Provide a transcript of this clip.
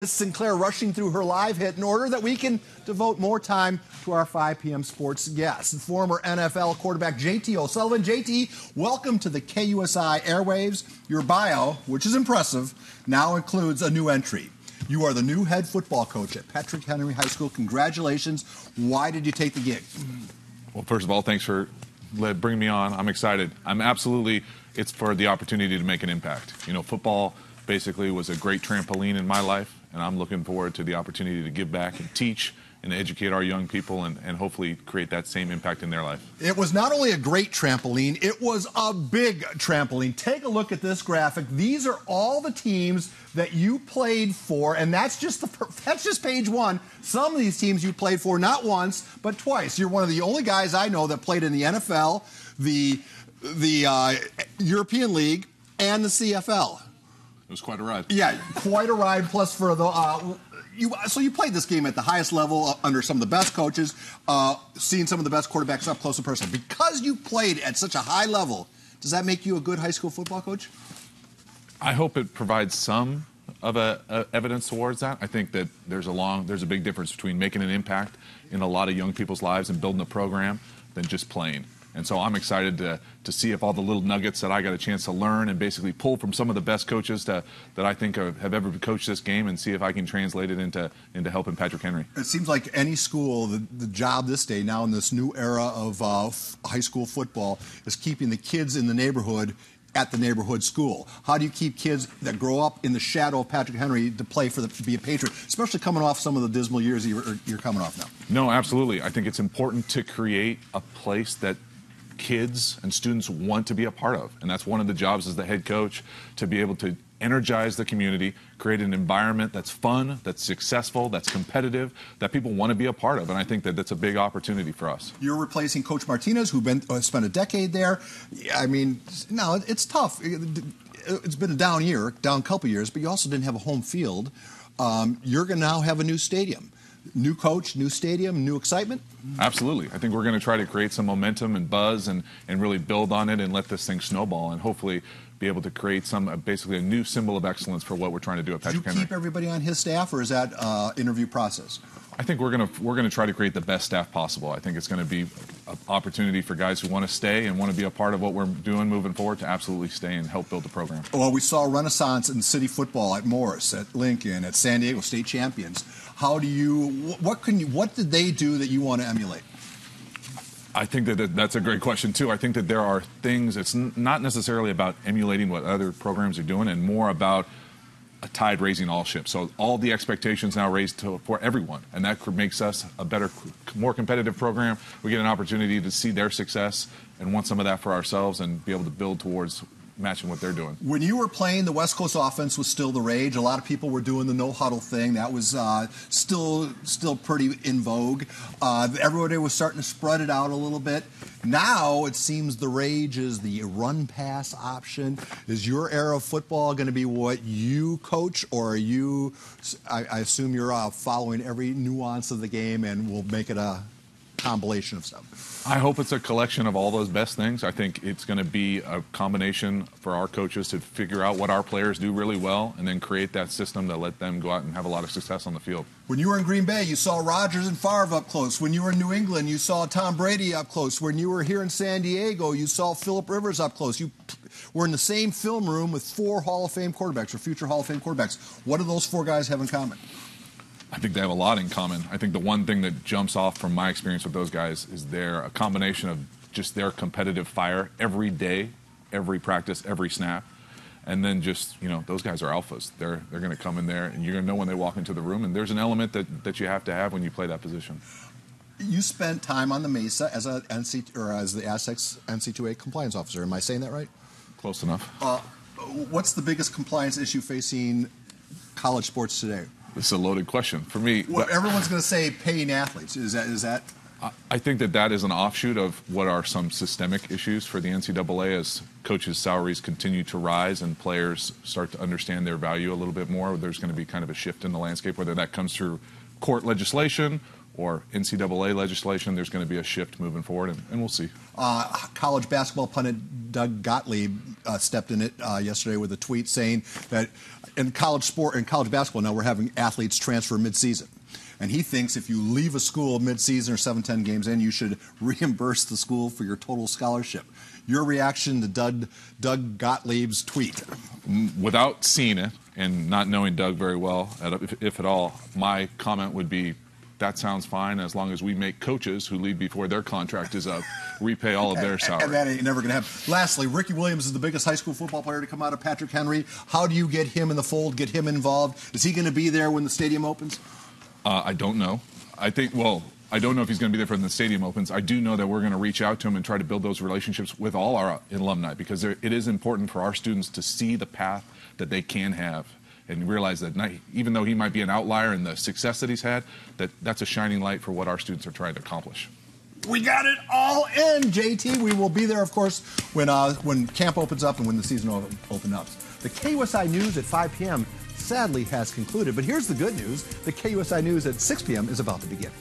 Sinclair rushing through her live hit in order that we can devote more time to our 5 p.m. sports guests. Former NFL quarterback J.T. O'Sullivan. J.T., welcome to the KUSI airwaves. Your bio, which is impressive, now includes a new entry. You are the new head football coach at Patrick Henry High School. Congratulations. Why did you take the gig? Well, first of all, thanks for bringing me on. I'm excited. It's for the opportunity to make an impact. You know, football basically was a great trampoline in my life, and I'm looking forward to the opportunity to give back and teach and educate our young people and hopefully create that same impact in their life. It was not only a great trampoline, it was a big trampoline. Take a look at this graphic. These are all the teams that you played for, and that's just page one. Some of these teams you played for not once, but twice. You're one of the only guys I know that played in the NFL, the European League, and the CFL. It was quite a ride. Yeah, quite a ride. Plus, for the so you played this game at the highest level under some of the best coaches, seeing some of the best quarterbacks up close and personal. Because you played at such a high level, does that make you a good high school football coach? I hope it provides some of evidence towards that. I think that there's a big difference between making an impact in a lot of young people's lives and building a program than just playing. And so I'm excited to see if all the little nuggets that I got a chance to learn and basically pull from some of the best coaches that I think have ever coached this game and see if I can translate it into helping Patrick Henry. It seems like any school, the job this day, now in this new era of high school football, is keeping the kids in the neighborhood at the neighborhood school. How do you keep kids that grow up in the shadow of Patrick Henry to play to be a Patriot, especially coming off some of the dismal years you're coming off now? No, absolutely. I think it's important to create a place that kids and students want to be a part of. And that's one of the jobs as the head coach, to be able to energize the community, create an environment that's fun, that's successful, that's competitive, that people want to be a part of. And I think that that's a big opportunity for us. You're replacing Coach Martinez, who spent a decade there. I mean, no, it's tough. It's been a down couple years, but you also didn't have a home field. You're going to now have a new stadium. New coach, new stadium, new excitement? Absolutely. I think we're going to try to create some momentum and buzz and really build on it and let this thing snowball and hopefully be able to create basically a new symbol of excellence for what we're trying to do at Patrick Henry. Did you keep everybody on his staff, or is that interview process? I think we're going to try to create the best staff possible. I think it's going to be an opportunity for guys who want to stay and want to be a part of what we're doing moving forward to absolutely stay and help build the program. Well, we saw a renaissance in city football at Morris, at Lincoln, at San Diego, state champions. What did they do that you want to emulate? I think that's a great question, too. I think that there are things, it's not necessarily about emulating what other programs are doing and more about a tide raising all ships. So all the expectations now raised for everyone, and that makes us a better, more competitive program. We get an opportunity to see their success and want some of that for ourselves and be able to build towards matching what they're doing. When you were playing, the West Coast offense was still the rage. A lot of people were doing the no-huddle thing. That was still pretty in vogue. Everybody was starting to spread it out a little bit. Now it seems the rage is the run-pass option. Is your era of football going to be what you coach, or are you, I assume you're following every nuance of the game and will make it a compilation of stuff? I hope it's a collection of all those best things. I think it's going to be a combination for our coaches to figure out what our players do really well and then create that system that let them go out and have a lot of success on the field. When you were in Green Bay, you saw Rodgers and Favre up close. When you were in New England, you saw Tom Brady up close. When you were here in San Diego, you saw Phillip Rivers up close. You were in the same film room with 4 Hall of Fame quarterbacks or future Hall of Fame quarterbacks. What do those 4 guys have in common? I think they have a lot in common. I think the one thing that jumps off from my experience with those guys is a combination of just their competitive fire every day, every practice, every snap. And then just, those guys are alphas. They're going to come in there, and you're going to know when they walk into the room. And there's an element that you have to have when you play that position. You spent time on the Mesa as the Aztecs NC2A compliance officer. Am I saying that right? Close enough. What's the biggest compliance issue facing college sports today? This is a loaded question for me. Well, everyone's going to say paying athletes. Is that? I think that is an offshoot of what are some systemic issues for the NCAA as coaches' salaries continue to rise and players start to understand their value a little bit more. There's going to be kind of a shift in the landscape, whether that comes through court legislation or NCAA legislation. There's going to be a shift moving forward, and we'll see. College basketball pundit Doug Gottlieb stepped in it yesterday with a tweet saying that in college sport and college basketball now, we're having athletes transfer mid-season. And he thinks if you leave a school mid-season or 7-10 games in, you should reimburse the school for your total scholarship. Your reaction to Doug Gottlieb's tweet? Without seeing it and not knowing Doug very well, if at all, my comment would be, that sounds fine as long as we make coaches who leave before their contract is up repay all of their salary. And that ain't never going to happen. Lastly, Ricky Williams is the biggest high school football player to come out of Patrick Henry. How do you get him in the fold, get him involved? Is he going to be there when the stadium opens? I don't know. I don't know if he's going to be there when the stadium opens. I do know that we're going to reach out to him and try to build those relationships with all our alumni, because it is important for our students to see the path that they can have and realize that even though he might be an outlier in the success that he's had, that's a shining light for what our students are trying to accomplish. We got it all in, JT. We will be there, of course, when camp opens up and when the season opens up. The KUSI News at 5 p.m. sadly has concluded, but here's the good news. The KUSI News at 6 p.m. is about to begin.